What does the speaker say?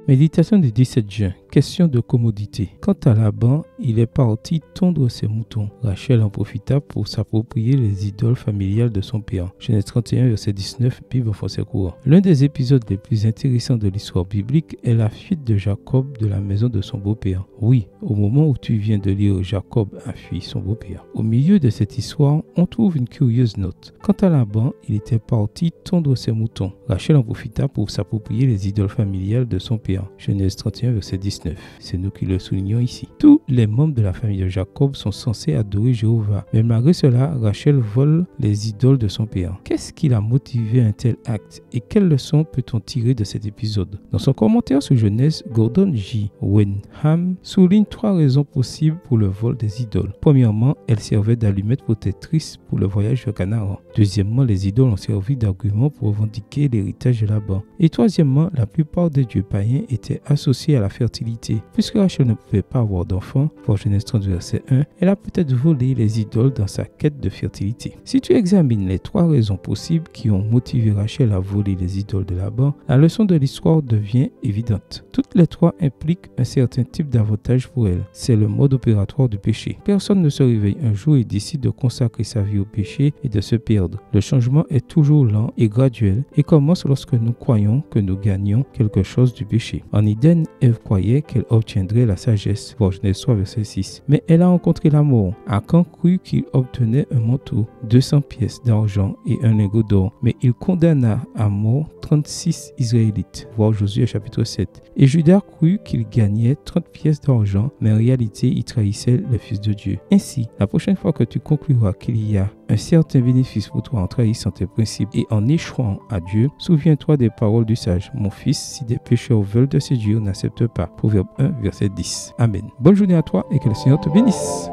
Méditation du 17 juin. Question de commodité. Quant à Laban, il est parti tondre ses moutons. Rachel en profita pour s'approprier les idoles familiales de son père. Genèse 31, verset 19, Bible en français courant. L'un des épisodes les plus intéressants de l'histoire biblique est la fuite de Jacob de la maison de son beau-père. Oui, au moment où tu viens de lire, Jacob a fui son beau-père. Au milieu de cette histoire, on trouve une curieuse note. Quant à Laban, il était parti tondre ses moutons. Rachel en profita pour s'approprier les idoles familiales de son père. Genèse 31, verset 19. C'est nous qui le soulignons ici. Tous les membres de la famille de Jacob sont censés adorer Jéhovah. Mais malgré cela, Rachel vole les idoles de son père. Qu'est-ce qui l'a motivé à un tel acte et quelle leçon peut-on tirer de cet épisode? Dans son commentaire sur Genèse, Gordon J. Wenham souligne 3 raisons possibles pour le vol des idoles. Premièrement, elles servaient d'allumettes protectrices pour le voyage vers Canaan. Deuxièmement, les idoles ont servi d'argument pour revendiquer l'héritage de Laban. Et troisièmement, la plupart des dieux païens étaient associés à la fertilité. Puisque Rachel ne pouvait pas avoir d'enfants, pour Genèse 30, verset 1, elle a peut-être volé les idoles dans sa quête de fertilité. Si tu examines les 3 raisons possibles qui ont motivé Rachel à voler les idoles de Laban, la leçon de l'histoire devient évidente. Toutes les 3 impliquent un certain type d'avantage pour elle. C'est le mode opératoire du péché. Personne ne se réveille un jour et décide de consacrer sa vie au péché et de se perdre. Le changement est toujours lent et graduel et commence lorsque nous croyons que nous gagnons quelque chose du péché. En Éden, Ève croyait qu'elle obtiendrait la sagesse, voir Genèse 3, verset 6. Mais elle a rencontré la mort. Akan crut qu'il obtenait un manteau, 200 pièces d'argent et un lingot d'or. Mais il condamna à mort 36 Israélites, voir Josué chapitre 7. Et Judas crut qu'il gagnait 30 pièces d'argent, mais en réalité, il trahissait le Fils de Dieu. Ainsi, la prochaine fois que tu concluras qu'il y a un certain bénéfice pour toi en trahissant tes principes et en échouant à Dieu, souviens-toi des paroles du sage. Mon fils, si des pécheurs veulent te séduire, n'accepte pas. Proverbe 1, verset 10. Amen. Bonne journée à toi et que le Seigneur te bénisse.